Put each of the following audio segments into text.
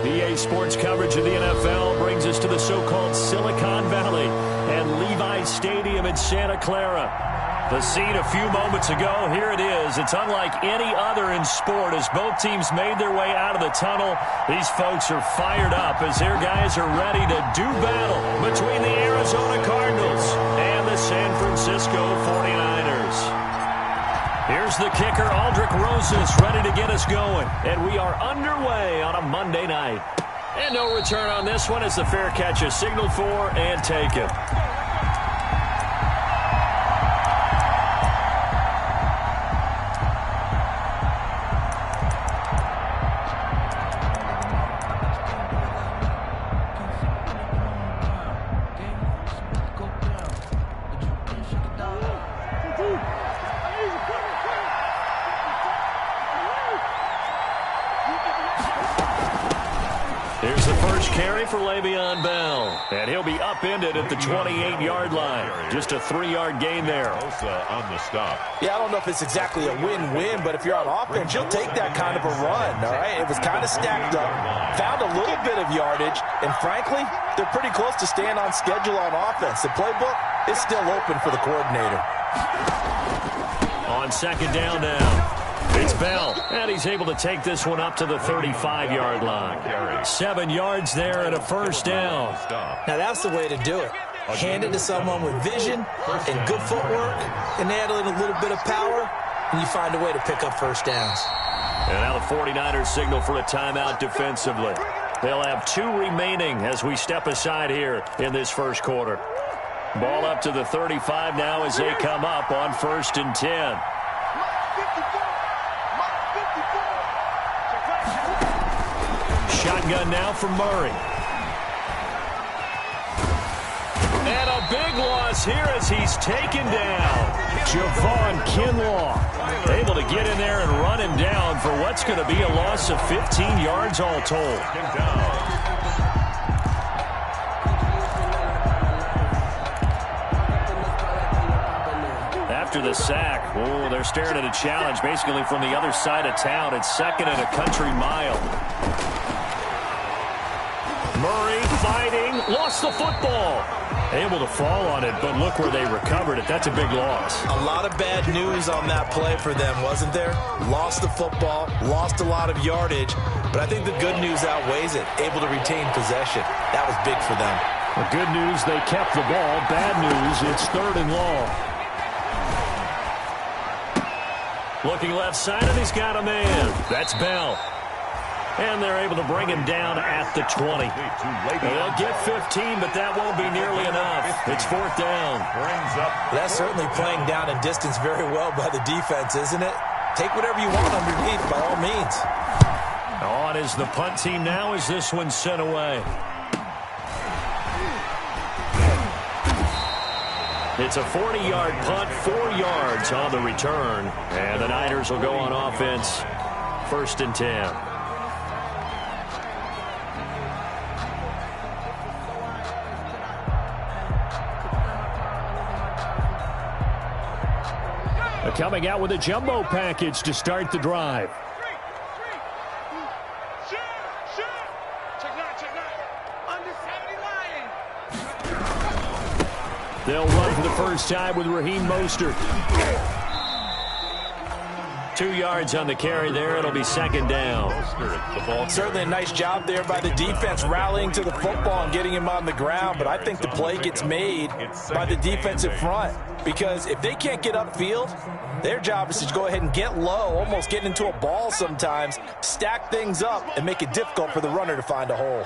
EA Sports coverage of the NFL brings us to the so-called Silicon Valley and Levi's Stadium in Santa Clara. The scene a few moments ago, here it is. It's unlike any other in sport as both teams made their way out of the tunnel. These folks are fired up as their guys are ready to do battle between the Arizona Cardinals and the San Francisco 49ers. Here's the kicker, Aldrick Rosas, ready to get us going. And we are underway on a Monday night. And no return on this one as the fair catch is signaled for and taken. Here's the first carry for Le'Veon Bell, and he'll be upended at the 28-yard line. Just a 3-yard gain there. On the stop. Yeah, I don't know if it's exactly a win-win, but if you're on offense, you'll take that kind of a run, all right? It was kind of stacked up, found a little bit of yardage, and frankly, they're pretty close to staying on schedule on offense. The playbook is still open for the coordinator. On second down now. It's Bell, and he's able to take this one up to the 35-yard line. 7 yards there and a first down. Now, that's the way to do it. Hand it to someone with vision and good footwork, and add in a little bit of power, and you find a way to pick up first downs. And now the 49ers signal for a timeout defensively. They'll have 2 remaining as we step aside here in this first quarter. Ball up to the 35 now as they come up on 1st and 10. Shotgun now for Murray. And a big loss here as he's taken down. Javon Kinlaw able to get in there and run him down for what's going to be a loss of 15 yards all told. After the sack, oh, they're staring at a challenge basically from the other side of town. It's 2nd and a country mile. Murray fighting, lost the football. Able to fall on it, but look where they recovered it. That's a big loss. A lot of bad news on that play for them, wasn't there? Lost the football, lost a lot of yardage, but I think the good news outweighs it. Able to retain possession. That was big for them. The good news, they kept the ball. Bad news, it's 3rd and long. Looking left side, and he's got a man. That's Bell. And they're able to bring him down at the 20. They'll get 15, but that won't be nearly enough. It's 4th down. That's certainly playing down in distance very well by the defense, isn't it? Take whatever you want underneath, by all means. On is the punt team now as this one's sent away. It's a 40-yard punt, 4 yards on the return. And the Niners will go on offense, 1st and 10. Coming out with a jumbo package to start the drive. They'll run for the first time with Raheem Mostert. 2 yards on the carry there. It'll be 2nd down. Certainly a nice job there by the defense rallying to the football and getting him on the ground, but I think the play gets made by the defensive front because if they can't get upfield, their job is to go ahead and get low, almost get into a ball sometimes, stack things up, and make it difficult for the runner to find a hole.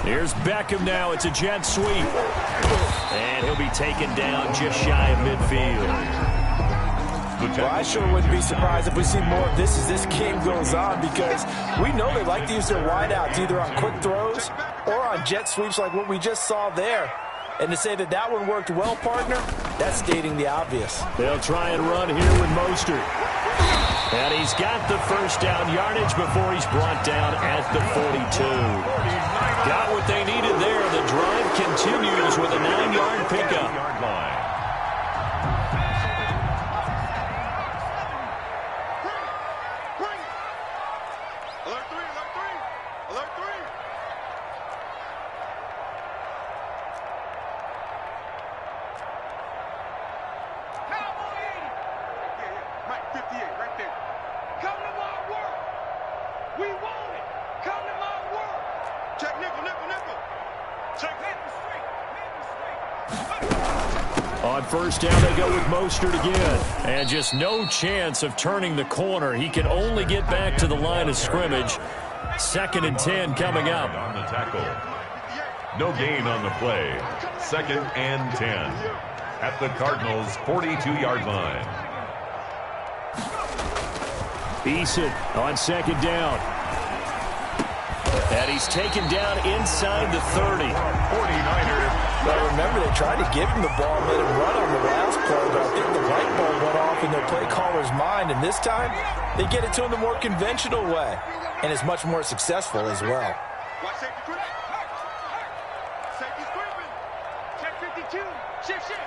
Here's Beckham now. It's a jet sweep. And he'll be taken down just shy of midfield. Well, I sure wouldn't be surprised if we see more of this as this game goes on because we know they like to use their wideouts either on quick throws or on jet sweeps like what we just saw there. And to say that that one worked well, partner, that's stating the obvious. They'll try and run here with Mostert. And he's got the first down yardage before he's brought down at the 42. Got what they needed there. The drive continues with a 9-yard pickup. On first down, they go with Mostert again. And just no chance of turning the corner. He can only get back to the line of scrimmage. 2nd and 10 coming up. On the tackle. No gain on the play. 2nd and 10. At the Cardinals' 42-yard line. Eason on 2nd down. And he's taken down inside the 30. 49ers. Well, remember, they tried to give him the ball and let him run on the last play, but I think the light bulb went off in their play caller's mind, and this time they get it to him the more conventional way, and it's much more successful as well. Safety scraping. Check 52. Shift, shift.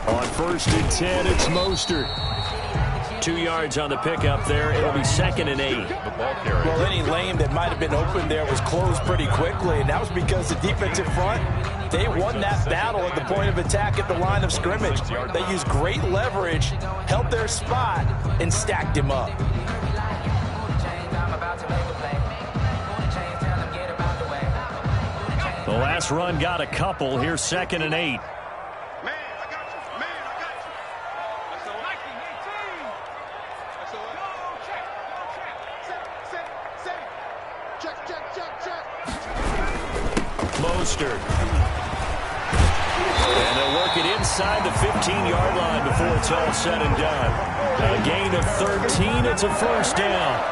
On 1st and 10, it's Mostert. 2 yards on the pickup there. It'll be 2nd and 8. The ball carrier. Well, any lane that might have been open there was closed pretty quickly, and that was because the defensive front, they won that battle at the point of attack at the line of scrimmage. They used great leverage, held their spot, and stacked him up. The last run got a couple. Here's 2nd and 8. Mostert. And they'll work it inside the 15-yard line before it's all said and done. A gain of 13. It's a first down.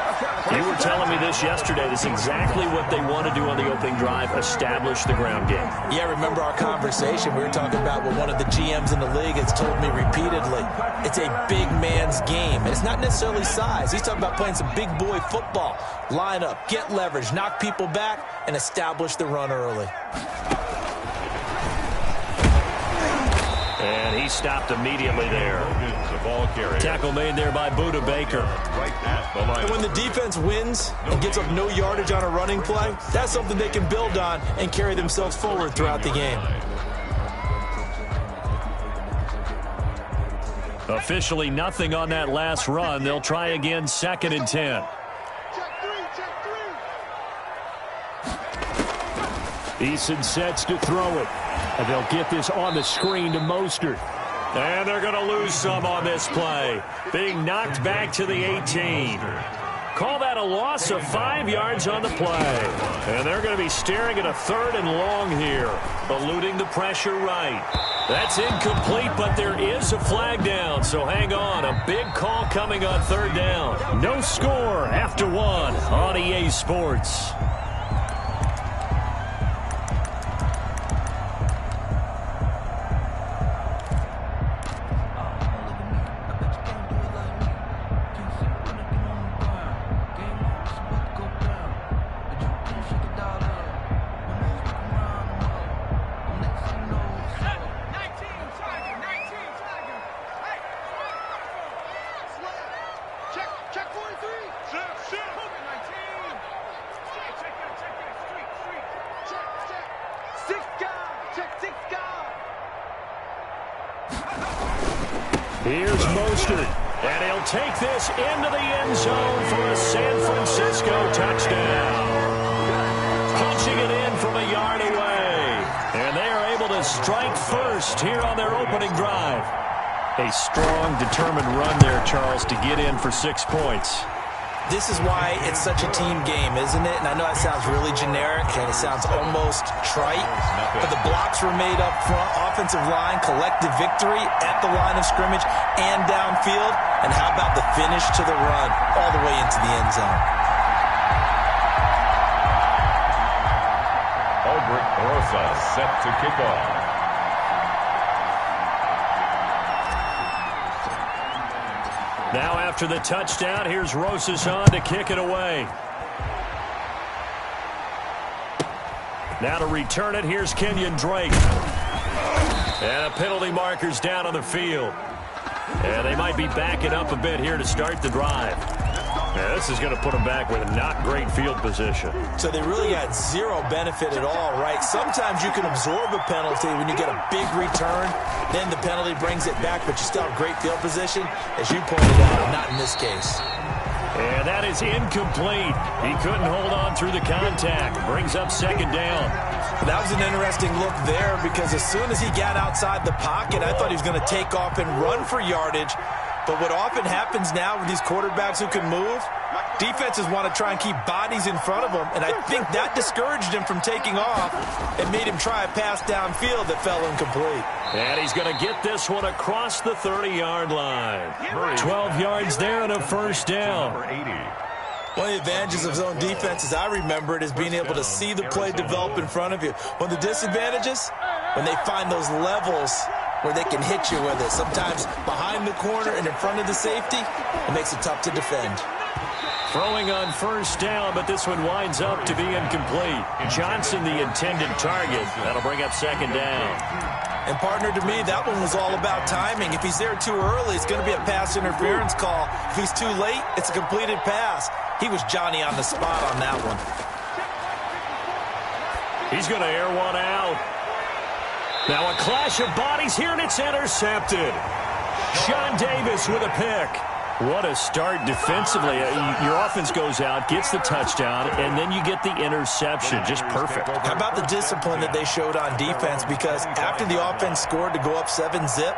You were telling me this yesterday. This is exactly what they want to do on the opening drive, establish the ground game. Yeah, remember our conversation? We were talking about what one of the GMs in the league has told me repeatedly. It's a big man's game. And it's not necessarily size. He's talking about playing some big boy football. Line up, get leverage, knock people back, and establish the run early. And he stopped immediately there. The ball carrier. Tackle made there by Buda Baker. Right at the line. And when the defense wins and gets up no yardage on a running play, that's something they can build on and carry themselves forward throughout the game. Officially nothing on that last run. They'll try again, 2nd and 10. Eason sets to throw it. And they'll get this on the screen to Mostert. And they're going to lose some on this play. Being knocked back to the 18. Call that a loss of 5 yards on the play. And they're going to be staring at a 3rd and long here. Eluding the pressure right. That's incomplete, but there is a flag down. So hang on. A big call coming on 3rd down. No score after 1 on EA Sports. Here's Mostert, and he'll take this into the end zone for a San Francisco touchdown. Punching it in from a yard away, and they are able to strike first here on their opening drive. A strong, determined run there, Charles, to get in for 6 points. This is why it's such a team game, isn't it? And I know that sounds really generic, and it sounds almost trite, but the blocks were made up front, offensive line, collective victory at the line of scrimmage and downfield. And how about the finish to the run all the way into the end zone? Albert Rosa set to kick off. Now after the touchdown, here's Rosas on to kick it away. Now to return it, here's Kenyon Drake. And a penalty marker's down on the field. And they might be backing up a bit here to start the drive. Yeah, this is going to put them back with a not great field position. So they really got zero benefit at all, right? Sometimes you can absorb a penalty when you get a big return. Then the penalty brings it back, but you still have great field position. As you pointed out, not in this case. And that is incomplete. He couldn't hold on through the contact. Brings up second down. That was an interesting look there because as soon as he got outside the pocket, I thought he was going to take off and run for yardage. But what often happens now with these quarterbacks who can move, defenses want to try and keep bodies in front of them, and I think that discouraged him from taking off and made him try a pass downfield that fell incomplete. And he's going to get this one across the 30-yard line. 12 yards there and a first down. One of the advantages of zone defense, as I remember it, is being able to see the play develop in front of you. One of the disadvantages, when they find those levels where they can hit you with it. Sometimes behind the corner and in front of the safety, it makes it tough to defend. Throwing on first down, but this one winds up to be incomplete. Johnson, the intended target. That'll bring up second down. And, partner, to me, that one was all about timing. If he's there too early, it's going to be a pass interference call. If he's too late, it's a completed pass. He was Johnny on the spot on that one. He's going to air one out. Now a clash of bodies here, and it's intercepted. Sean Davis with a pick. What a start defensively. Your offense goes out, gets the touchdown, and then you get the interception. Just perfect. How about the discipline that they showed on defense? Because after the offense scored to go up 7-zip,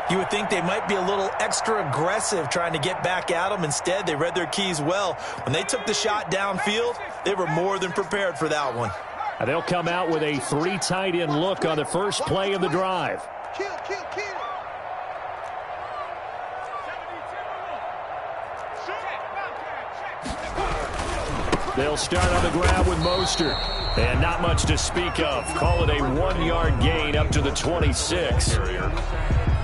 you would think they might be a little extra aggressive trying to get back at them. Instead, they read their keys well. When they took the shot downfield, they were more than prepared for that one. They'll come out with a 3 tight end look on the first play of the drive. Kill. They'll start on the ground with Mostert. And not much to speak of. Call it a 1-yard gain up to the 26.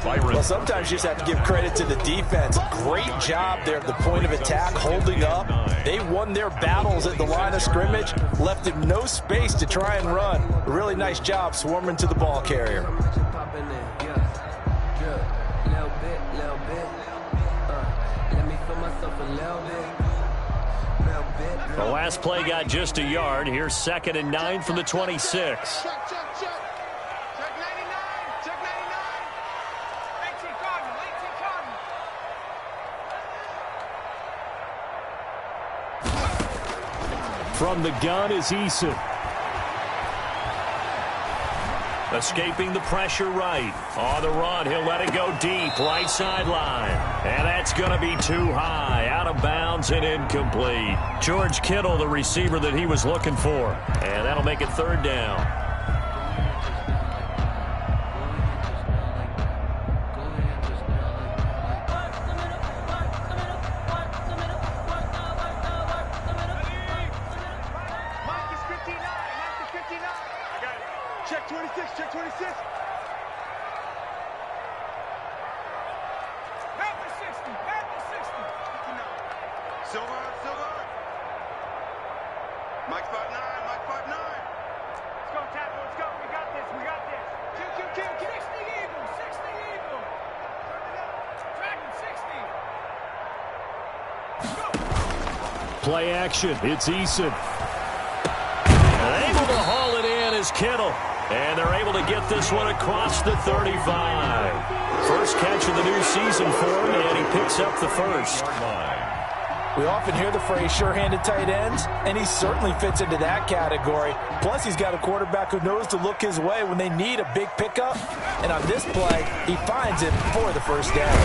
Well, sometimes you just have to give credit to the defense. Great job there at the point of attack, holding up. They won their battles at the line of scrimmage, left him no space to try and run. A really nice job swarming to the ball carrier. The last play got just a yard. Here's 2nd and 9 from the 26. Check 99. Check 99. 18 Cardinal. From the gun is Eason. Escaping the pressure right. On the run, he'll let it go deep. Right sideline. And that's going to be too high. Out of bounds and incomplete. George Kittle, the receiver that he was looking for. And that'll make it 3rd down. Check 26. Check 26. Back to 60. Back to 60. 59. Silver. Mike 5'9". Mike 5'9". Let's go, Tackle. Let's go. We got this. Kill. 60 Eagle. 60 Eagle. Dragon 60. Go. Play action. It's Eason. Able to haul it in is Kittle. And they're able to get this one across the 35. First catch of the new season for him, and he picks up the first. We often hear the phrase sure-handed tight ends, and he certainly fits into that category. Plus, he's got a quarterback who knows to look his way when they need a big pickup. And on this play, he finds it for the first down.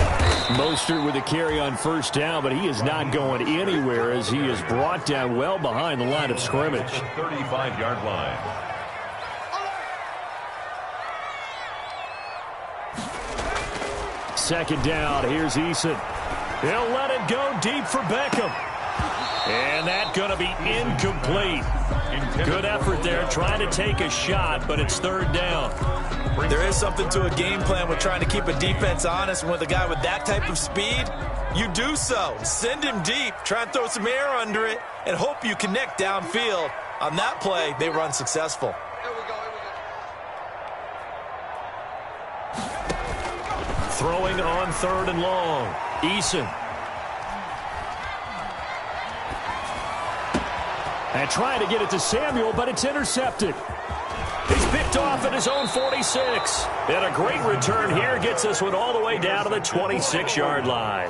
Mostert with a carry on first down, but he is not going anywhere as he is brought down well behind the line of scrimmage. 35-yard line. Second down, here's Eason. He'll let it go deep for Beckham. And that's going to be incomplete. Good effort there trying to take a shot, but it's 3rd down. There is something to a game plan with trying to keep a defense honest. And with a guy with that type of speed, you do so. Send him deep, try and throw some air under it, and hope you connect downfield. On that play, they were unsuccessful. Throwing on 3rd and long. Eason. And trying to get it to Samuel, but it's intercepted. He's picked off at his own 46. And a great return here gets this one all the way down to the 26-yard line.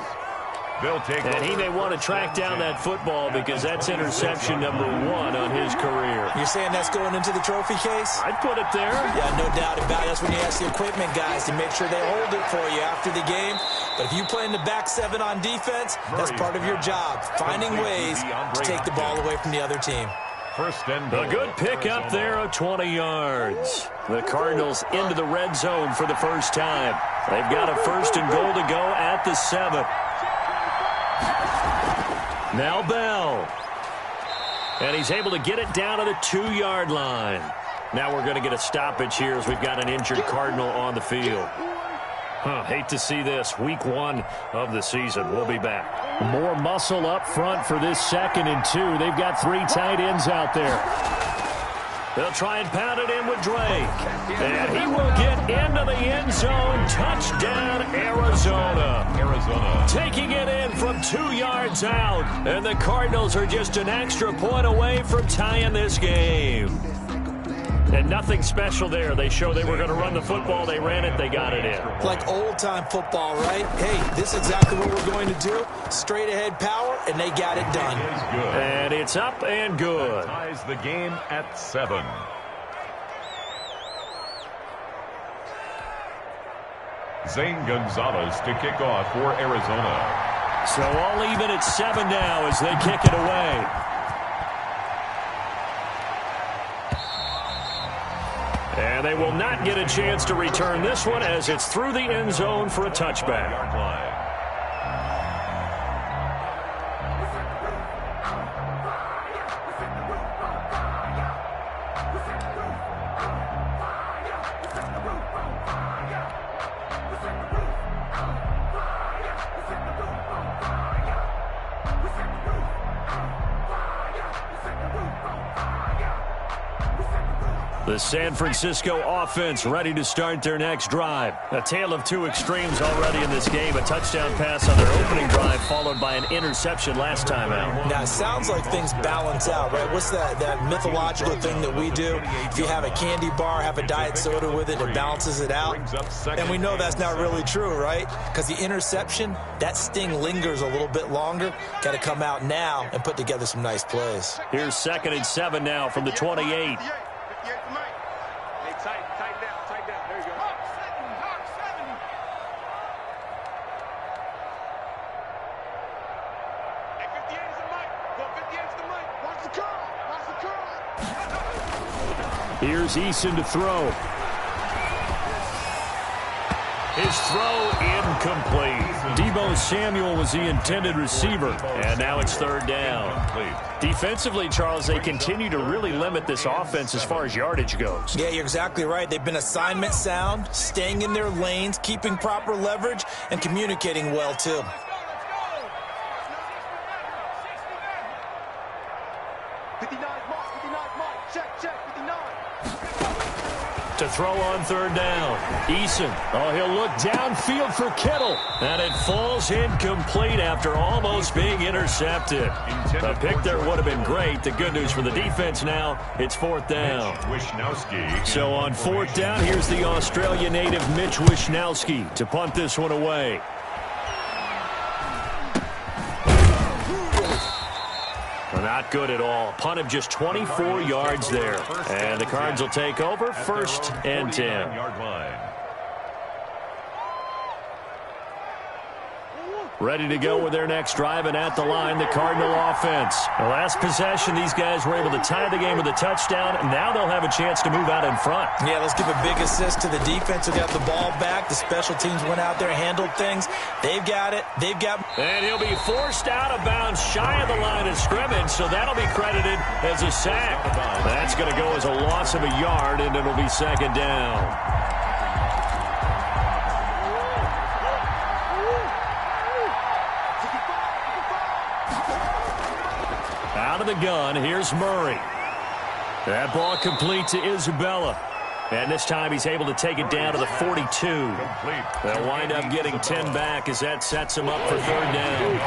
And he may want to track down that football because that's interception number 1 on his career. You're saying that's going into the trophy case? I'd put it there. Yeah, no doubt about it. That's when you ask the equipment guys to make sure they hold it for you after the game. But if you play in the back 7 on defense, that's part of your job, finding ways to take the ball away from the other team. A good pickup there of 20 yards. The Cardinals into the red zone for the first time. They've got a 1st and goal to go at the 7. Now Bell. And he's able to get it down to the 2-yard line. Now we're going to get a stoppage here as we've got an injured Cardinal on the field. Hate to see this. Week 1 of the season. We'll be back. More muscle up front for this 2nd and 2. They've got 3 tight ends out there. They'll try and pound it in with Drake. And he will get into the end zone. Touchdown, Arizona. Taking it in from 2 yards out. And the Cardinals are just an extra point away from tying this game. And nothing special there. They show they were going to run the football. They ran it. They got it in. Like old-time football, right? Hey, this is exactly what we're going to do. Straight-ahead power, and they got it done. And it's up and good. Ties the game at 7. Zane Gonzalez to kick off for Arizona. So all even at 7 now as they kick it away. And they will not get a chance to return this one as it's through the end zone for a touchback. The San Francisco offense ready to start their next drive. A tale of 2 extremes already in this game. A touchdown pass on their opening drive followed by an interception last time out. Now, it sounds like things balance out, right? What's that mythological thing that we do? If you have a candy bar, have a diet soda with it, it balances it out. And we know that's not really true, right? Because the interception, that sting lingers a little bit longer. Got to come out now and put together some nice plays. Here's 2nd and 7 now from the 28. Here's Eason to throw. His throw incomplete. Deebo Samuel was the intended receiver, and now it's 3rd down. Defensively, Charles, they continue to really limit this offense as far as yardage goes. Yeah, you're exactly right. They've been assignment sound, staying in their lanes, keeping proper leverage, and communicating well, too. To throw on 3rd down. Eason. Oh, he'll look downfield for Kittle. And it falls incomplete after almost being intercepted. A pick there would have been great. The good news for the defense now, it's 4th down. So on 4th down, here's the Australia native Mitch Wishnowsky to punt this one away. Not good at all. Punt of just 24 yards there. And the Cards will take over 1st and 10. Ready to go with their next drive, and at the line, the Cardinal offense. The last possession, these guys were able to tie the game with a touchdown, and now they'll have a chance to move out in front. Yeah, let's give a big assist to the defense who got the ball back. The special teams went out there, handled things. They've got it. And he'll be forced out of bounds shy of the line of scrimmage, so that'll be credited as a sack. That's going to go as a loss of a yard, and it'll be 2nd down. Out of the gun, here's Murray. That ball complete to Isabella. And this time he's able to take it down to the 42. They'll wind up getting 10 back as that sets him up for third down.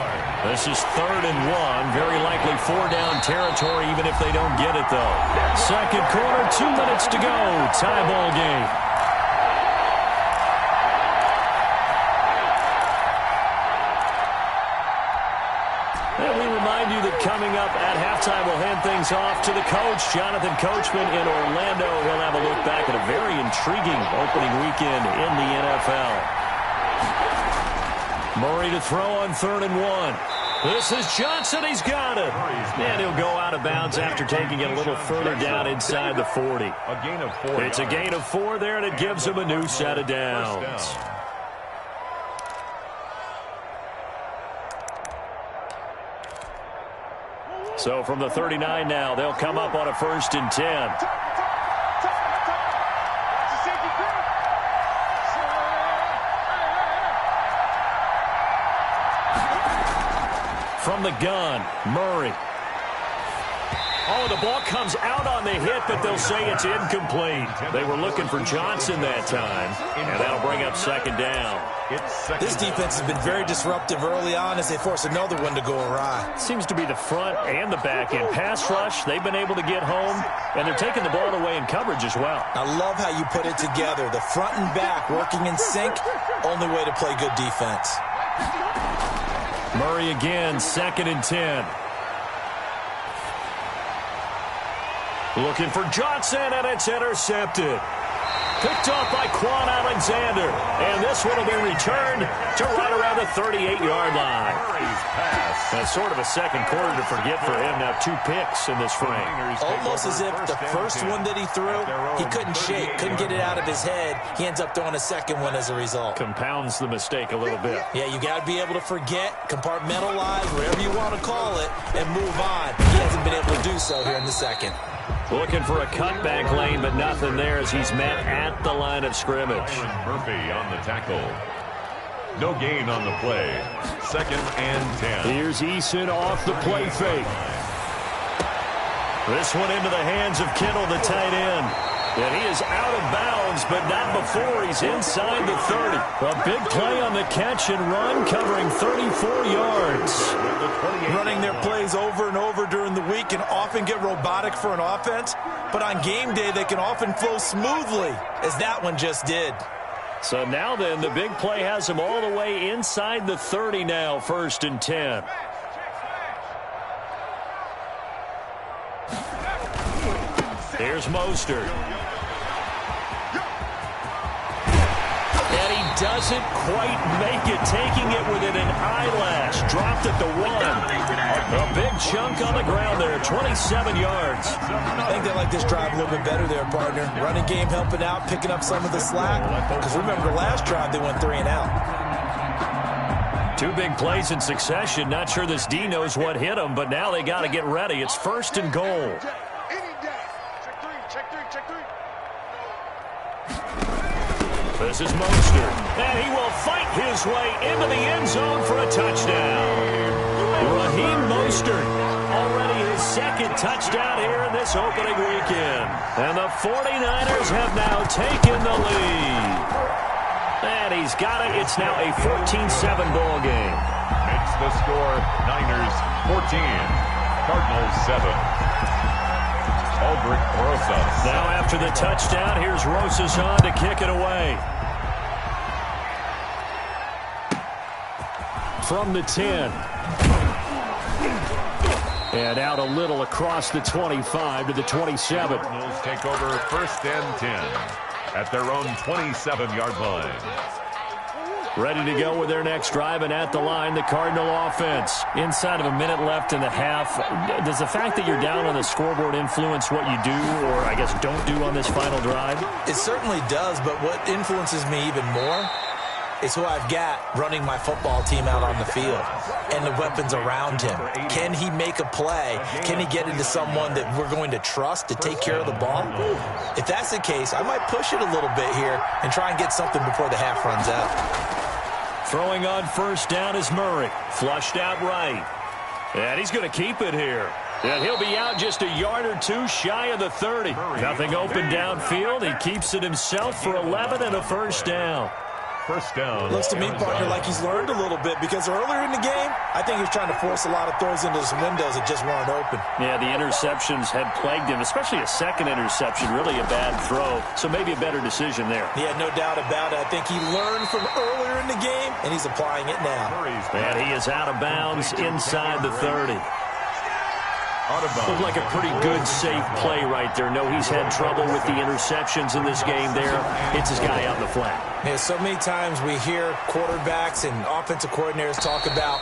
This is 3rd and 1. Very likely 4-down territory even if they don't get it, though. Second quarter, 2 minutes to go. Tie ball game. And we remind you that coming up at halftime, we'll hand things off to the coach, Jonathan Coachman in Orlando. He'll have a look back at a very intriguing opening weekend in the NFL. Murray to throw on 3rd and 1. This is Johnson. He's got it. And he'll go out of bounds after taking it a little further down inside the 40. It's a gain of 4 there, and it gives him a new set of downs. So from the 39 now, they'll come up on a 1st and 10. From the gun, Murray. Oh, the ball comes out on the hit, but they'll say it's incomplete. They were looking for Johnson that time, and that'll bring up 2nd down. This defense has been very disruptive early on as they force another one to go awry. Seems to be the front and the back end. Pass rush, they've been able to get home, and they're taking the ball away in coverage as well. I love how you put it together. The front and back working in sync, only way to play good defense. Murray again, 2nd and 10. Looking for Johnson, and it's intercepted. Picked off by Quan Alexander. And this one will be returned to right around the 38-yard line. That's sort of a second quarter to forget for him. Now 2 picks in this frame. Almost as if the first one that he threw, he couldn't shake, couldn't get it out of his head. He ends up throwing a second one as a result. Compounds the mistake a little bit. Yeah, you got to be able to forget, compartmentalize, whatever you want to call it, and move on. He hasn't been able to do so here in the second. Looking for a cutback lane, but nothing there as he's met at the line of scrimmage. Murphy on the tackle. No gain on the play. 2nd and 10. Here's Eason off the play fake. This one into the hands of Kittle, the tight end. And he is out of bounds, but not before he's inside the 30. A big play on the catch and run, covering 34 yards. Running their plays over and over during the week can often get robotic for an offense, but on game day they can often flow smoothly, as that one just did. So now then, the big play has him all the way inside the 30 now, 1st and 10. Here's Mostert. And he doesn't quite make it, taking it within an eyelash. Dropped at the 1. A big chunk on the ground there, 27 yards. I think they like this drive a little bit better there, partner. Running game helping out, picking up some of the slack. Because remember, last drive they went 3 and out. 2 big plays in succession. Not sure this D knows what hit him, but now they got to get ready. It's 1st and goal. This is Mostert, and he will fight his way into the end zone for a touchdown. Raheem Mostert, already his 2nd touchdown here in this opening weekend. And the 49ers have now taken the lead. And he's got it. It's now a 14-7 ball game. Makes the score Niners 14, Cardinals 7. Aldrich Rosas. Now after the touchdown, here's Rosas on to kick it away. From the 10. And out a little across the 25 to the 27. Cardinals take over 1st and 10 at their own 27-yard line. Ready to go with their next drive, and at the line, the Cardinal offense. Inside of a minute left in the half, does the fact that you're down on the scoreboard influence what you do, or I guess don't do on this final drive? It certainly does, but what influences me even more is who I've got running my football team out on the field and the weapons around him. Can he make a play? Can he get into someone that we're going to trust to take care of the ball? If that's the case, I might push it a little bit here and try and get something before the half runs out. Throwing on 1st down is Murray. Flushed out right. And he's going to keep it here. And he'll be out just a yard or two shy of the 30. Nothing open downfield. He keeps it himself for 11 and a first down. First down. Looks to me, partner, like he's learned a little bit because earlier in the game, I think he was trying to force a lot of throws into some windows that just weren't open. Yeah, the interceptions had plagued him, especially a second interception, really a bad throw. So maybe a better decision there. Yeah, no doubt about it. I think he learned from earlier in the game, and he's applying it now. And he is out of bounds inside the 30. Looked like a pretty good, safe play right there. No, he's had trouble with the interceptions in this game there. Hits his guy out in the flat. Yeah, so many times we hear quarterbacks and offensive coordinators talk about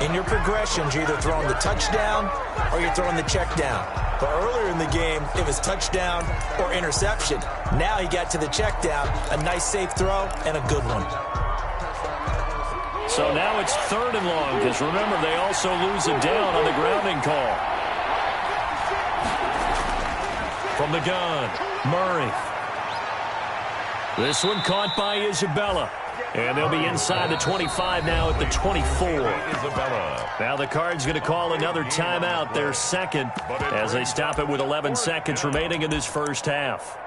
in your progressions, you're either throwing the touchdown or you're throwing the check down. But earlier in the game, it was touchdown or interception. Now he got to the check down, a nice safe throw, and a good one. So now it's 3rd and long because, remember, they also lose a down on the grounding call. From the gun, Murray. This one caught by Isabella. And they'll be inside the 25 now at the 24. Isabella. Now the Cards going to call another timeout, their second, as they stop it with 11 seconds remaining in this first half.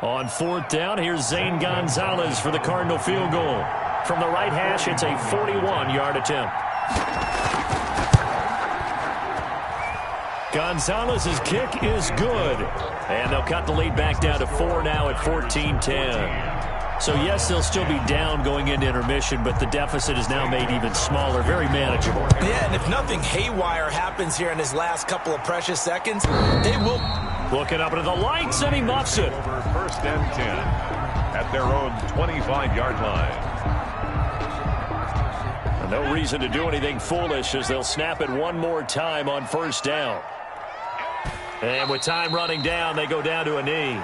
On 4th down, here's Zane Gonzalez for the Cardinal field goal. From the right hash, it's a 41-yard attempt. Gonzalez's kick is good. And they'll cut the lead back down to 4 now at 14-10. So, yes, they'll still be down going into intermission, but the deficit is now made even smaller, very manageable. Yeah, and if nothing haywire happens here in his last couple of precious seconds, they will. Looking up into the lights, and he muffs it. Over 1st and 10 at their own 25-yard line. No reason to do anything foolish as they'll snap it one more time on 1st down. And with time running down, they go down to a knee.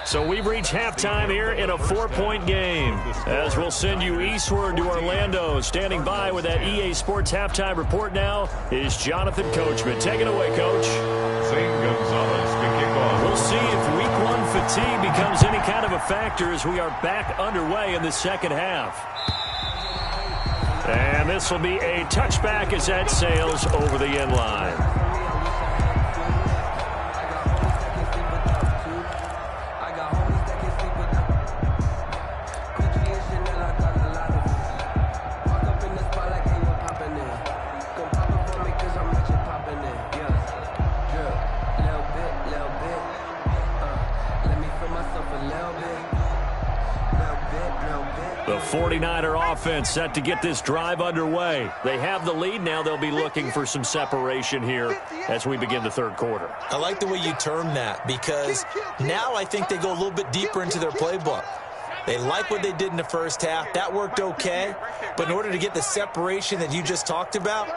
So we've reached halftime here in a 4-point game. As we'll send you eastward to Orlando. Standing by with that EA Sports halftime report now is Jonathan Coachman. Take it away, Coach. Zane Gonzalez to kick off. We'll see if Week 1 fatigue becomes any kind of a factor as we are back underway in the second half. And this will be a touchback as that sails over the end line. The 49er offense set to get this drive underway. They have the lead. Now they'll be looking for some separation here as we begin the 3rd quarter. I like the way you term that because now I think they go a little bit deeper into their playbook. They like what they did in the first half. That worked okay. But in order to get the separation that you just talked about,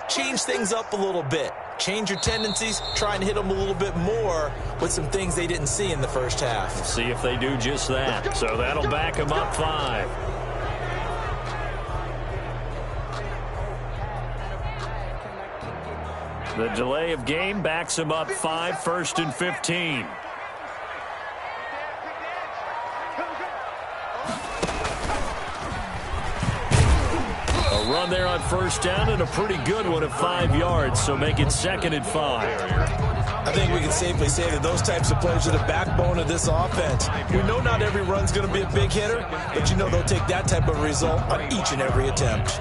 change things up a little bit. Change your tendencies, try and hit them a little bit more with some things they didn't see in the first half. See if they do just that. So that'll back them up 5. The delay of game backs them up 5, 1st and 15. A run there on 1st down and a pretty good one at 5 yards, so make it 2nd and 5. I think we can safely say that those types of plays are the backbone of this offense. We know not every run's going to be a big hitter, but you know they'll take that type of result on each and every attempt.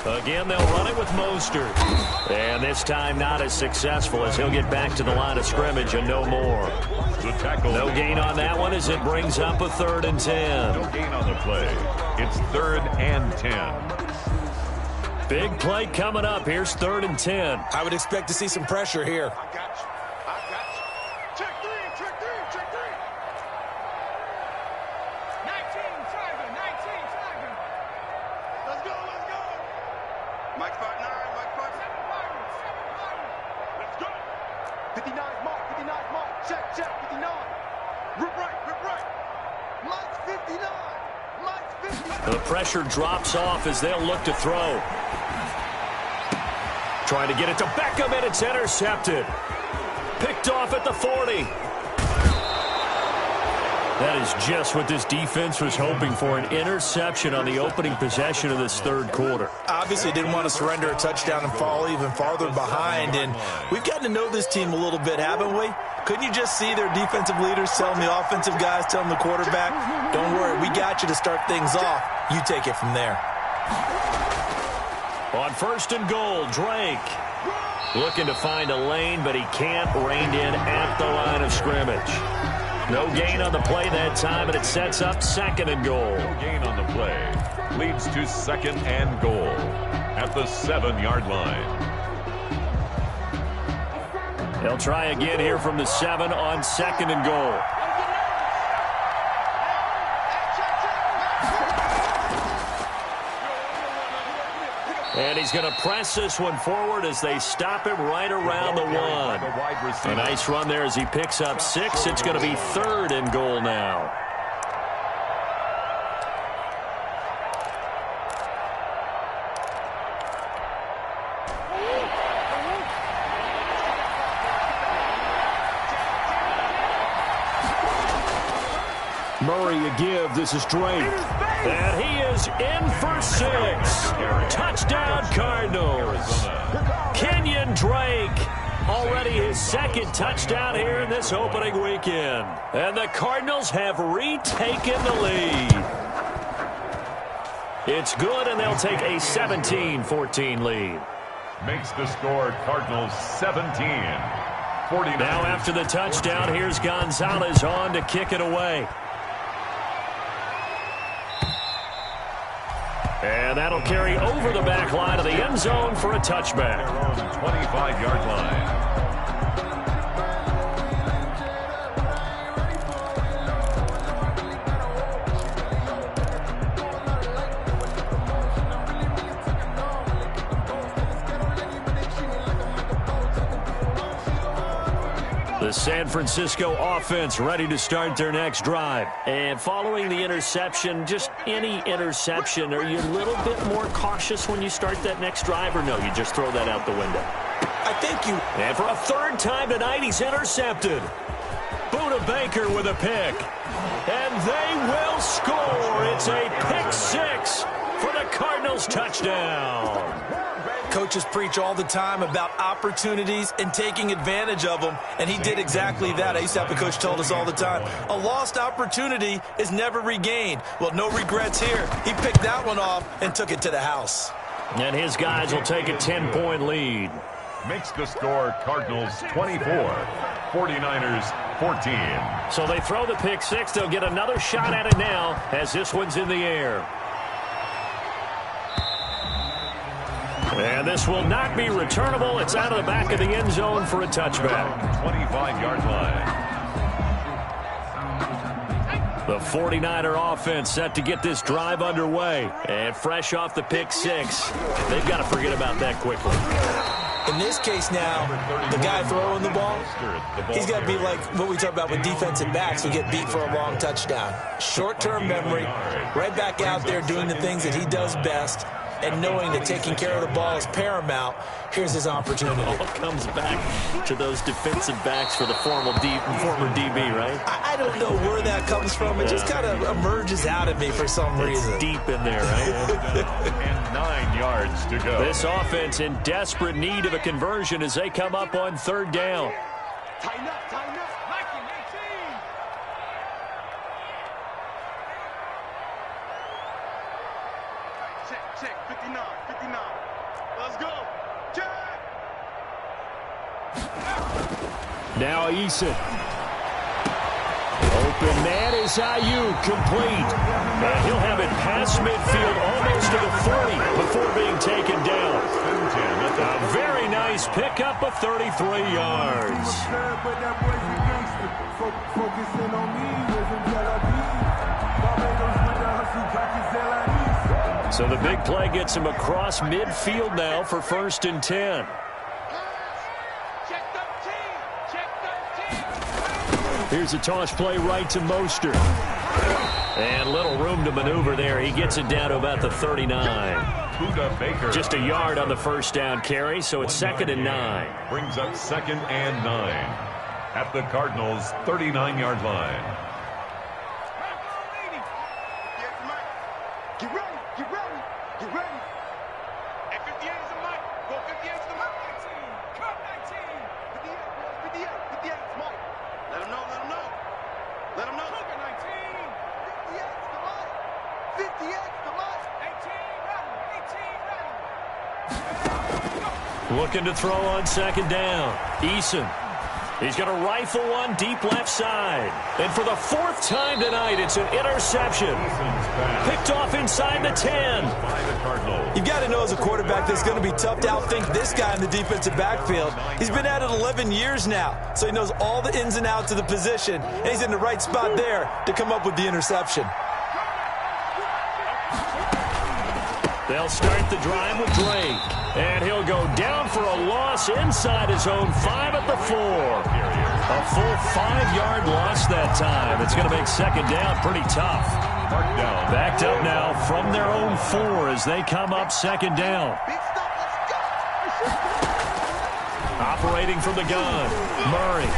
Again, they'll run it with Mostert. And this time not as successful as he'll get back to the line of scrimmage and no more. The tackle. No gain on that one as it brings up a 3rd and 10. No gain on the play. It's 3rd and 10. Big play coming up. Here's 3rd and 10. I would expect to see some pressure here. Mike 5'9", Mike 5'7", let's go. 59's mark. Mike. Check, 59. Rip right. Mike's 59. Mike's 59. The pressure drops off as they'll look to throw. Trying to get it to Beckham, and it's intercepted. Picked off at the 40. That is just what this defense was hoping for, an interception on the opening possession of this third quarter. Obviously didn't want to surrender a touchdown and fall even farther behind, and we've gotten to know this team a little bit, haven't we? Couldn't you just see their defensive leaders telling the offensive guys, telling the quarterback, don't worry, we got you to start things off. You take it from there. On 1st and goal, Drake looking to find a lane, but he can't. Reined in at the line of scrimmage. No gain on the play that time, and it sets up 2nd and goal. No gain on the play. Leads to 2nd and goal at the 7-yard line. They'll try again here from the 7 on 2nd and goal. And he's going to press this one forward as they stop him right around the 1. A nice run there as he picks up 6. It's going to be 3rd and goal now. Murray a give. This is Drake. And he is in for 6. Touchdown, Cardinals. Kenyon Drake. Already his 2nd touchdown here in this opening weekend. And the Cardinals have retaken the lead. It's good, and they'll take a 17-14 lead. Makes the score Cardinals 17. 49. Now after the touchdown, here's Gonzalez on to kick it away. And that'll carry over the back line of the end zone for a touchback. 25-yard line. The San Francisco offense ready to start their next drive. And following the interception, just any interception, are you a little bit more cautious when you start that next drive, or no, you just throw that out the window? I think you... And for a 3rd time tonight, he's intercepted. Buda Baker with a pick. And they will score. It's a pick 6 for the Cardinals touchdown. Coaches preach all the time about opportunities and taking advantage of them, and he did exactly that. I used to have a coach told us all the time, a lost opportunity is never regained. Well, no regrets here. He picked that one off and took it to the house. And his guys will take a 10-point lead. Makes the score Cardinals 24, 49ers 14. So they throw the pick 6. They'll get another shot at it now as this one's in the air. And this will not be returnable. It's out of the back of the end zone for a touchback. 25-yard line. The 49er offense set to get this drive underway. And fresh off the pick 6, they've got to forget about that quickly. In this case now, the guy throwing the ball, he's got to be like what we talk about with defensive backs who get beat for a long touchdown. Short-term memory, right back out there doing the things that he does best, and knowing that taking care of the ball is paramount. Here's his opportunity. It all comes back to those defensive backs for the former DB, right? I don't know where that comes from. It just kind of emerges out of me for some reason. It's deep in there, right? And 9 yards to go. This offense in desperate need of a conversion as they come up on 3rd down. Tighten up. Mikey, 18. Check, 59. Let's go. Check. Now Eason. Open man is Ayuk, complete. And he'll have it past midfield almost to the 40 before being taken down. A very nice pickup of 33 yards. So the big play gets him across midfield now for 1st and 10. Check 13. Here's a toss play right to Mostert. And little room to maneuver there. He gets it down to about the 39. Just a yard on the first down carry, so it's 2nd and 9. Brings up 2nd and 9 at the Cardinals' 39-yard line. Get ready, get ready, get ready. And 58 is the mic. Go 58 is the mic. 19. Cut 19. 58, boys. 58. 58 is Mike. Let him know, let him know. Let him know. Look at 19. 58 is the mic. 58 is the mic. 18 ready. 18 ready. Looking to throw on 2nd down. Eason. He's going to rifle one deep left side. And for the 4th time tonight, it's an interception. Picked off inside the 10. You've got to know as a quarterback that it's going to be tough to outthink this guy in the defensive backfield. He's been at it 11 years now, so he knows all the ins and outs of the position, and he's in the right spot there to come up with the interception. They'll start the drive with Drake. And he'll go down for a loss inside his own 5 at the 4. A full 5-yard loss that time. It's going to make 2nd down pretty tough. Backed up now from their own 4 as they come up 2nd down. Operating from the gun, Murray.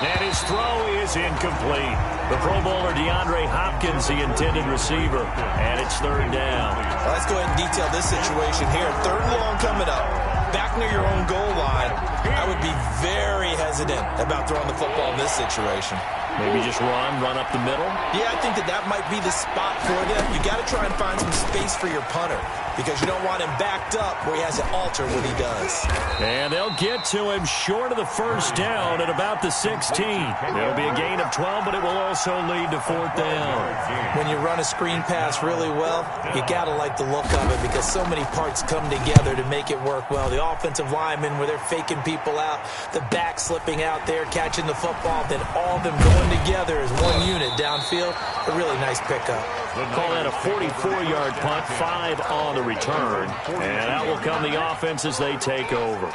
And his throw is incomplete. The Pro Bowler DeAndre Hopkins, the intended receiver. And it's 3rd down. Well, let's go ahead and detail this situation here. 3rd and long coming up. Back near your own goal line. I would be very hesitant about throwing the football in this situation. Maybe just run up the middle? Yeah, I think that might be the spot for them. You got to try and find some space for your punter because you don't want him backed up where he has to alter what he does. And they'll get to him short of the 1st down at about the 16. It'll be a gain of 12, but it will also lead to 4th down. When you run a screen pass really well, you got to like the look of it because so many parts come together to make it work well. The offensive linemen where they're faking people out, the back slipping out there, catching the football, then all of them going together as one unit downfield. A really nice pickup. Call that a 44-yard punt, 5 on the return. And out will come the offense as they take over.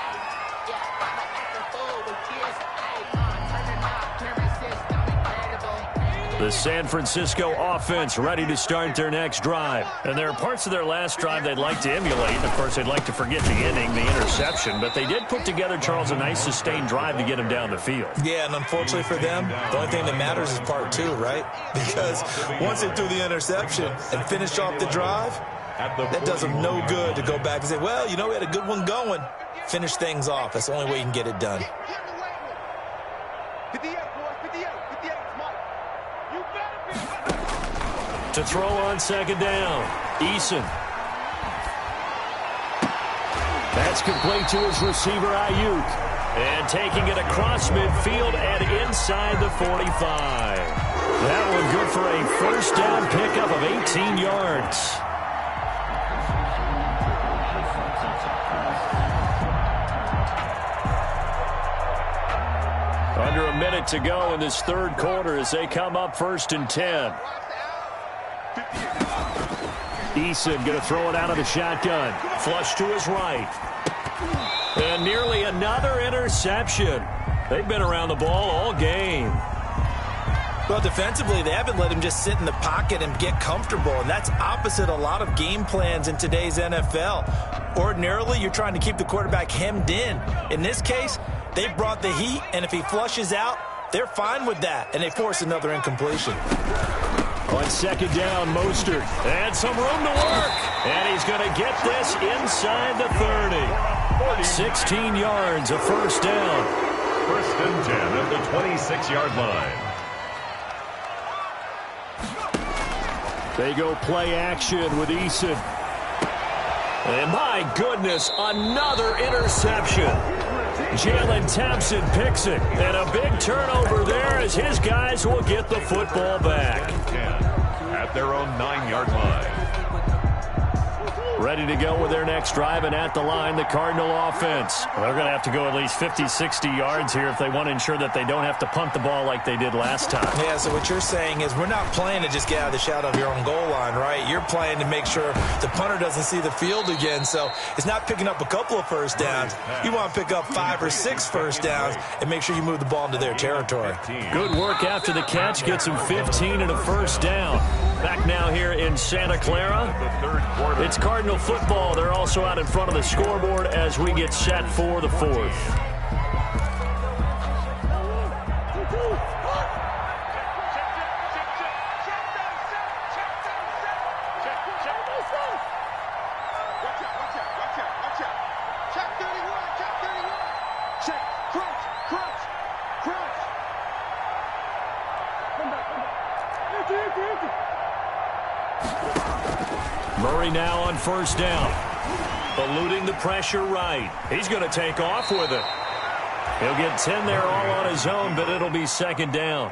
The San Francisco offense ready to start their next drive. And there are parts of their last drive they'd like to emulate. Of course, they'd like to forget the inning, the interception. But they did put together, Charles, a nice sustained drive to get him down the field. Yeah, and unfortunately for them, the only thing that matters is part 2, right? Because once they threw the interception and finished off the drive, that does them no good to go back and say, well, you know, we had a good one going. Finish things off. That's the only way you can get it done. 58, boys. 58. 58 is Mike. You better be. To throw on 2nd down, Eason. That's complete to his receiver, Ayuk. And taking it across midfield and inside the 45. That one good for a 1st down pickup of 18 yards. Under a minute to go in this 3rd quarter as they come up 1st and 10. Eason going to throw it out of the shotgun. Flush to his right. And nearly another interception. They've been around the ball all game. Well, defensively, they haven't let him just sit in the pocket and get comfortable, and that's opposite a lot of game plans in today's NFL. Ordinarily, you're trying to keep the quarterback hemmed in. In this case, they brought the heat, and if he flushes out, they're fine with that, and they force another incompletion. On 2nd down, Mostert. And some room to work. And he's going to get this inside the 30. 16 yards, a 1st down. 1st and 10 at the 26-yard line. They go play action with Eason. And my goodness, another interception. Jalen Thompson picks it. And a big turnover there as his guys will get the football back. At their own 9-yard line. Ready to go with their next drive, and at the line, the Cardinal offense. They're going to have to go at least 50, 60 yards here if they want to ensure that they don't have to punt the ball like they did last time. Yeah, so what you're saying is we're not playing to just get out of the shadow of your own goal line, right? You're playing to make sure the punter doesn't see the field again. So it's not picking up a couple of first downs. You want to pick up 5 or 6 first downs and make sure you move the ball into their territory. Good work after the catch. Gets him 15 and a first down. Back now here in Santa Clara. It's Cardinal football. They're also out in front of the scoreboard as we get set for the fourth. Murray now on first down. Eluding the pressure right. He's going to take off with it. He'll get 10 there all on his own, but it'll be second down.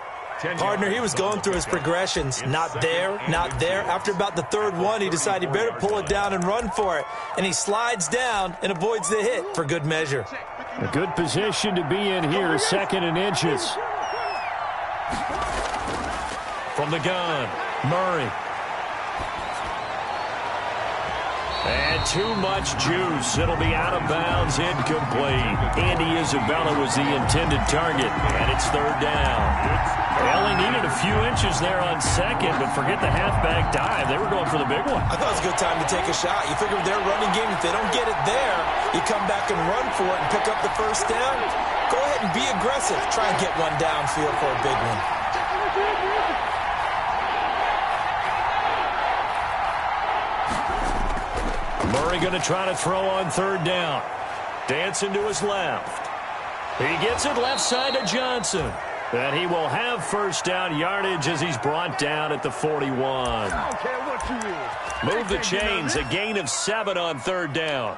Partner, he was going through his progressions. Not there, not there. After about the third one, he decided he better pull it down and run for it. And he slides down and avoids the hit for good measure. A good position to be in here, second and inches. From the gun, Murray. And too much juice. It'll be out of bounds, incomplete. Andy Isabella was the intended target, and it's third down. Well, he needed a few inches there on second, but forget the halfback dive. They were going for the big one. I thought it was a good time to take a shot. You figure with their running game, if they don't get it there, you come back and run for it and pick up the first down. Go ahead and be aggressive. Try and get one downfield for a big one. Murray going to try to throw on third down. Dancing to his left. He gets it left side to Johnson. And he will have first down yardage as he's brought down at the 41. I don't care what you is. Move the chains. A gain of 7 on third down.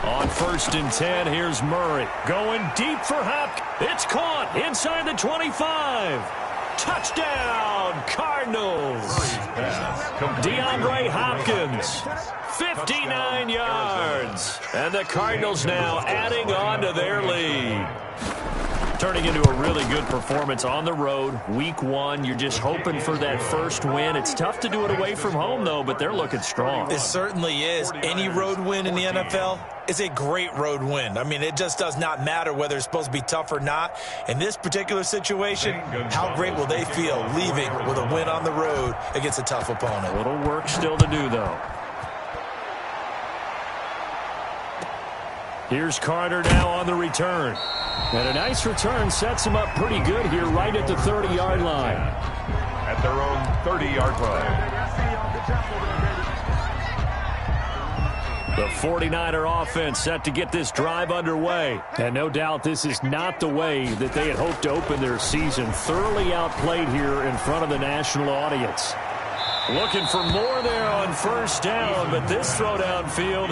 On first and 10, here's Murray. Going deep for Hopkins. It's caught inside the 25. Touchdown, Cardinals. DeAndre Hopkins, 59 yards. And the Cardinals now adding on to their lead. Turning into a really good performance on the road. Week 1, you're just hoping for that first win. It's tough to do it away from home, though, but they're looking strong. It certainly is. Any road win in the NFL is a great road win. I mean, it just does not matter whether it's supposed to be tough or not. In this particular situation, how great will they feel leaving with a win on the road against a tough opponent? A little work still to do, though. Here's Carter now on the return. And a nice return sets him up pretty good here right at the 30-yard line. At their own 30-yard line. The 49er offense set to get this drive underway. And no doubt this is not the way that they had hoped to open their season. Thoroughly outplayed here in front of the national audience. Looking for more there on first down, but this throw downfield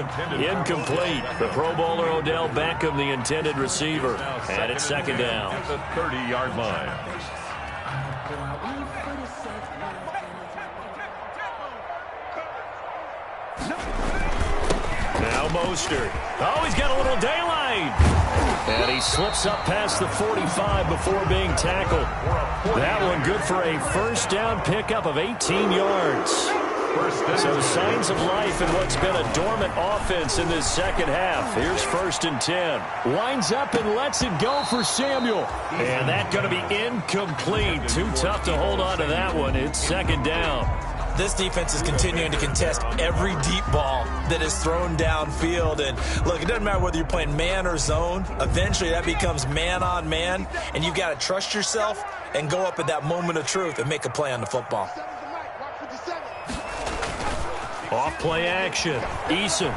incomplete. The Pro Bowler Odell Beckham, the intended receiver, and it's second down. At the 30-yard line. Now Mostert. Oh, he's got a little daylight. And he slips up past the 45 before being tackled. That one good for a first down pickup of 18 yards. So signs of life in what's been a dormant offense in this second half. Here's first and 10. Winds up and lets it go for Samuel. And that's going to be incomplete. Too tough to hold on to that one. It's second down. This defense is continuing to contest every deep ball that is thrown downfield. And, look, it doesn't matter whether you're playing man or zone. Eventually that becomes man on man, and you've got to trust yourself and go up at that moment of truth and make a play on the football. Off play action. Eason.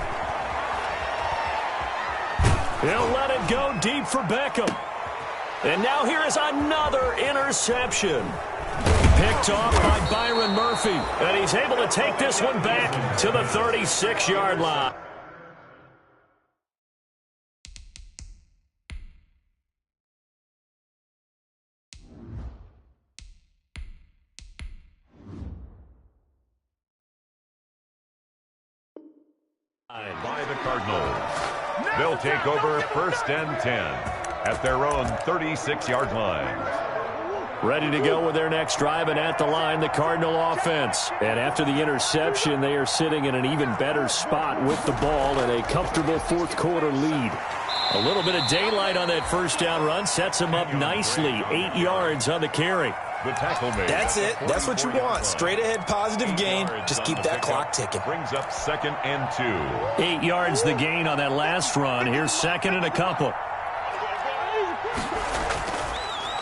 He'll let it go deep for Beckham. And now here is another interception. Picked off by Byron Murphy. And he's able to take this one back to the 36-yard line. By the Cardinals. They'll take over 1st and 10 at their own 36-yard line. Ready to go with their next drive, and at the line, the Cardinal offense. And after the interception, they are sitting in an even better spot with the ball and a comfortable fourth-quarter lead. A little bit of daylight on that first down run sets them up nicely. 8 yards on the carry. The tackle made. That's it. That's what you want. Straight ahead, positive gain. Just keep that clock ticking. Brings up 2nd and 2. 8 yards the gain on that last run. Here's 2nd and a couple.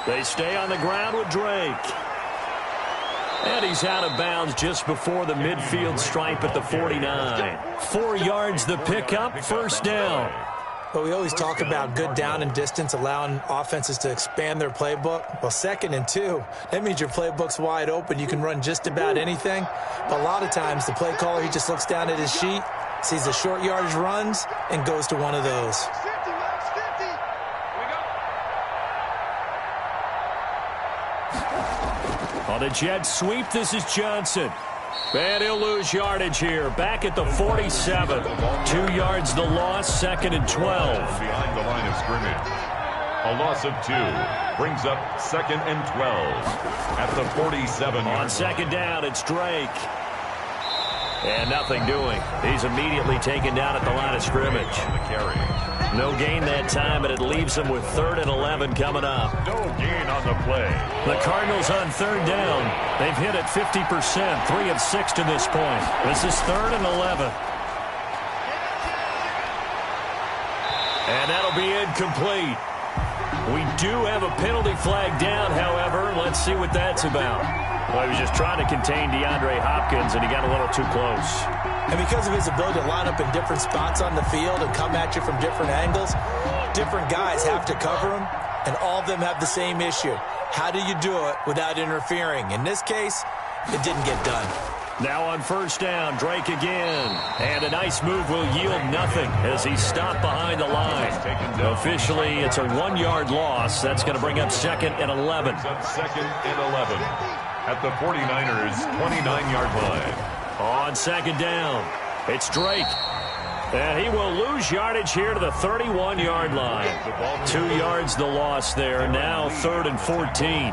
They stay on the ground with Drake. And he's out of bounds just before the midfield stripe at the 49. 4 yards the pickup, 1st down. Well, we always talk about good down and distance, allowing offenses to expand their playbook. Well, 2nd and 2, that means your playbook's wide open. You can run just about anything. But a lot of times, the play caller, he just looks down at his sheet, sees the short yardage runs, and goes to one of those. On a jet sweep, this is Johnson. And he'll lose yardage here. Back at the 47. 2 yards the loss, 2nd and 12. Behind the line of scrimmage. A loss of 2. Brings up 2nd and 12 at the 47. On 2nd down, it's Drake. And nothing doing. He's immediately taken down at the line of scrimmage. No gain that time, and it leaves them with 3rd and 11 coming up. No gain on the play. The Cardinals on 3rd down. They've hit it 50%, 3 of 6 to this point. This is 3rd and 11. And that'll be incomplete. We do have a penalty flag down, however. Let's see what that's about. Well, he was just trying to contain DeAndre Hopkins, and he got a little too close. And because of his ability to line up in different spots on the field and come at you from different angles, different guys have to cover him, and all of them have the same issue. How do you do it without interfering? In this case, it didn't get done. Now on 1st down, Drake again. And a nice move will yield nothing as he stopped behind the line. Officially, it's a 1-yard loss. That's going to bring up 2nd and 11. 2nd and 11 at the 49ers' 29-yard line. On 2nd down, it's Drake. And he will lose yardage here to the 31-yard line. 2 yards the loss there. Now 3rd and 14.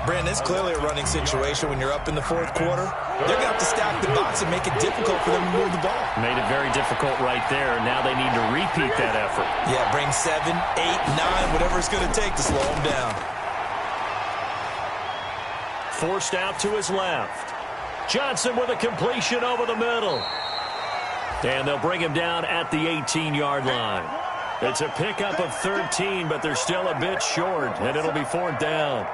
Brandon, it's clearly a running situation when you're up in the 4th quarter. They're going to have to stack the box and make it difficult for them to move the ball. Made it very difficult right there. Now they need to repeat that effort. Yeah, bring 7, 8, 9, whatever it's going to take to slow them down. Forced out to his left. Johnson with a completion over the middle. And they'll bring him down at the 18-yard line. It's a pickup of 13, but they're still a bit short, and it'll be 4th down.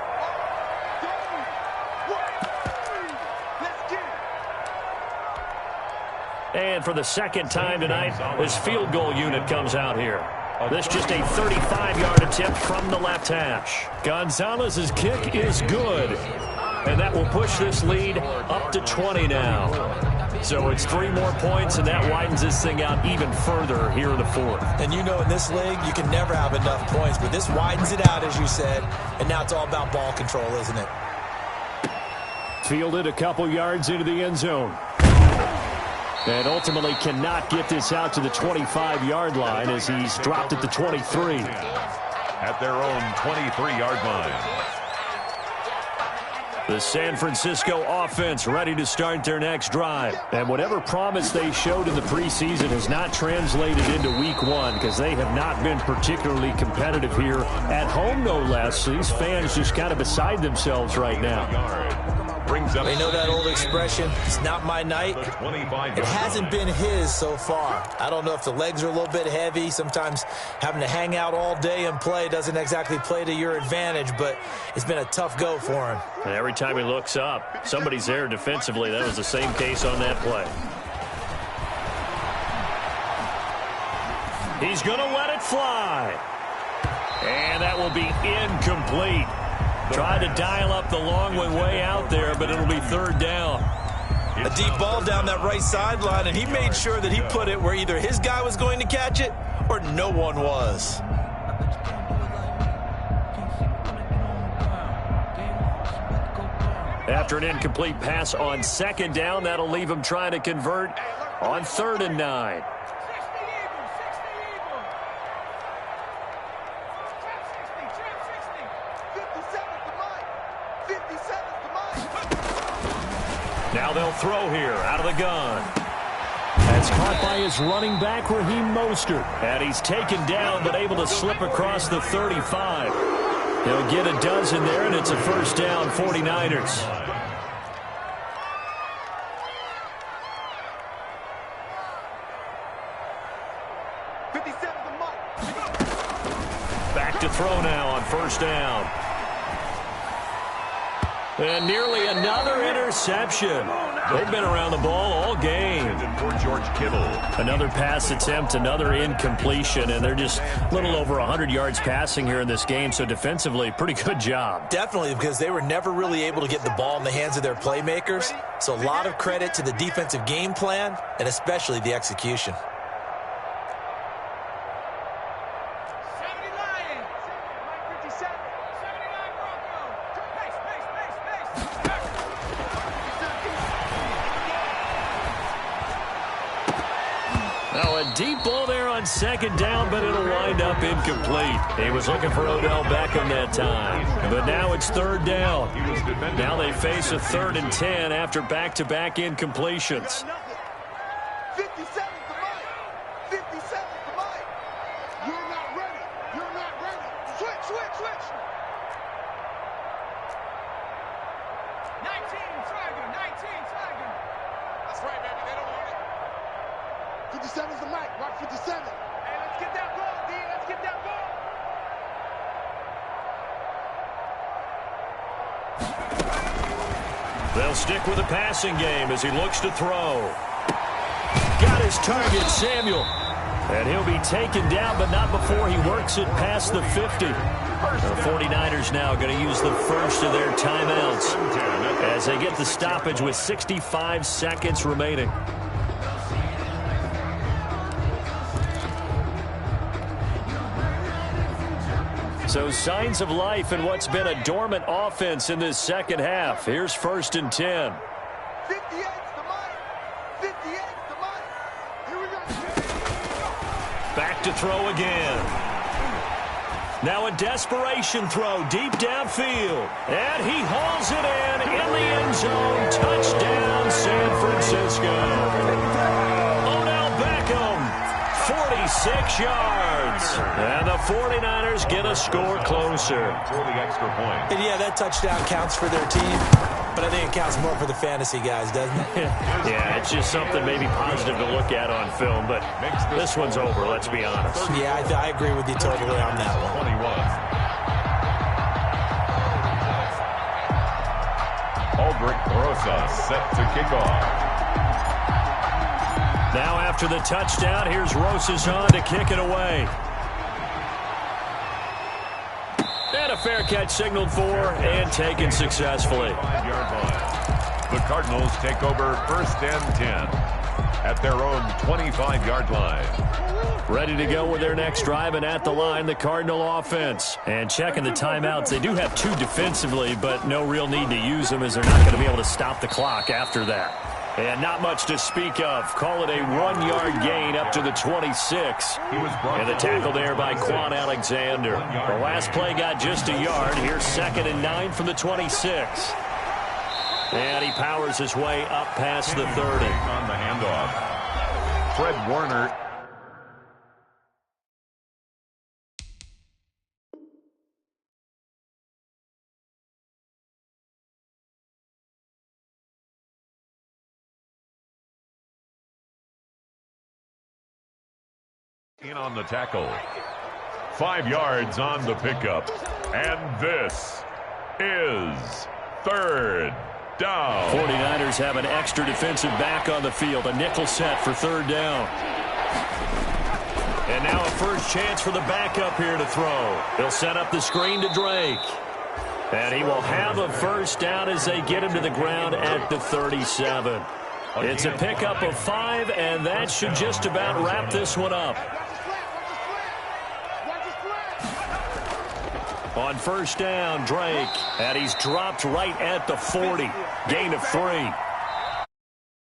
And for the 2nd time tonight, this field goal unit comes out here. This just a 35-yard attempt from the left hash. Gonzalez's kick is good. And that will push this lead up to 20 now. So it's 3 more points, and that widens this thing out even further here in the 4th. And you know in this league, you can never have enough points, but this widens it out, as you said, and now it's all about ball control, isn't it? Fielded a couple yards into the end zone. And ultimately cannot get this out to the 25-yard line as he's dropped at the 23. At their own 23-yard line. The San Francisco offense ready to start their next drive. And whatever promise they showed in the preseason has not translated into week 1 because they have not been particularly competitive here at home, no less. These fans just kind of beside themselves right now. They know that old expression, it's not my night. It hasn't been his so far. I don't know if the legs are a little bit heavy. Sometimes having to hang out all day and play doesn't exactly play to your advantage, but it's been a tough go for him. And every time he looks up, somebody's there defensively. That was the same case on that play. He's going to let it fly. And that will be incomplete. Tried to dial up the long one way out there, but it'll be 3rd down. A deep ball down that right sideline, and he made sure that he put it where either his guy was going to catch it or no one was. After an incomplete pass on 2nd down, that'll leave him trying to convert on 3rd and 9. Now they'll throw here out of the gun. That's caught by his running back, Raheem Mostert. And he's taken down but able to slip across the 35. He'll get a dozen there, and it's a first down, 49ers. Back to throw now on first down. And nearly another interception. They've been around the ball all game. For George Kittle. Another pass attempt, another incompletion, and they're just a little over 100 yards passing here in this game, so defensively, pretty good job. Definitely, because they were never really able to get the ball in the hands of their playmakers, so a lot of credit to the defensive game plan, and especially the execution. Deep ball there on second down, but it'll wind up incomplete. He was looking for Odell Beckham that time. But now it's 3rd down. Now they face a 3rd and 10 after back-to-back incompletions. 57 to Mike. 57 to Mike. You're not ready. You're not ready. Switch, switch, switch. 19, Tiger. 19, Tiger. That's right, baby. They don't want it. 57's the mic. Rock 57. Hey, let's get that ball, D. Let's get that ball. They'll stick with the passing game as he looks to throw. Got his target, Samuel. And he'll be taken down, but not before he works it past the 50. The 49ers now going to use the first of their timeouts as they get the stoppage with 65 seconds remaining. So signs of life in what's been a dormant offense in this second half. Here's 1st and 10. 58's the mic. 58's the mic. Here we go. Back to throw again. Now a desperation throw deep downfield. And he hauls it in the end zone. Touchdown, San Francisco. Odell Beckham, 46 yards. And the 49ers get a score closer. For the extra point. And yeah, that touchdown counts for their team, but I think it counts more for the fantasy guys, doesn't it? Yeah, it's just something maybe positive to look at on film, but this one's over, let's be honest. Yeah, I agree with you totally on that one. 21. Aldrich Rosa set to kick off. Now after the touchdown, here's Rosazon to kick it away. And a fair catch signaled for and taken successfully. 5-yard line. The Cardinals take over 1st and 10 at their own 25-yard line. Ready to go with their next drive, and at the line, the Cardinal offense. And checking the timeouts, they do have 2 defensively, but no real need to use them as they're not going to be able to stop the clock after that. And not much to speak of. Call it a 1-yard gain up to the 26. And the tackle there by Quan Alexander. The last play got just a yard. Here's 2nd and 9 from the 26. And he powers his way up past the 30. On the handoff. Fred Warner. In on the tackle. 5 yards on the pickup. And this is 3rd down. 49ers have an extra defensive back on the field. A nickel set for 3rd down. And now a first chance for the backup here to throw. They'll set up the screen to Drake. And he will have a first down as they get him to the ground at the 37. It's a pickup of 5, and that should just about wrap this one up. On first down, Drake, and he's dropped right at the 40. Gain of 3.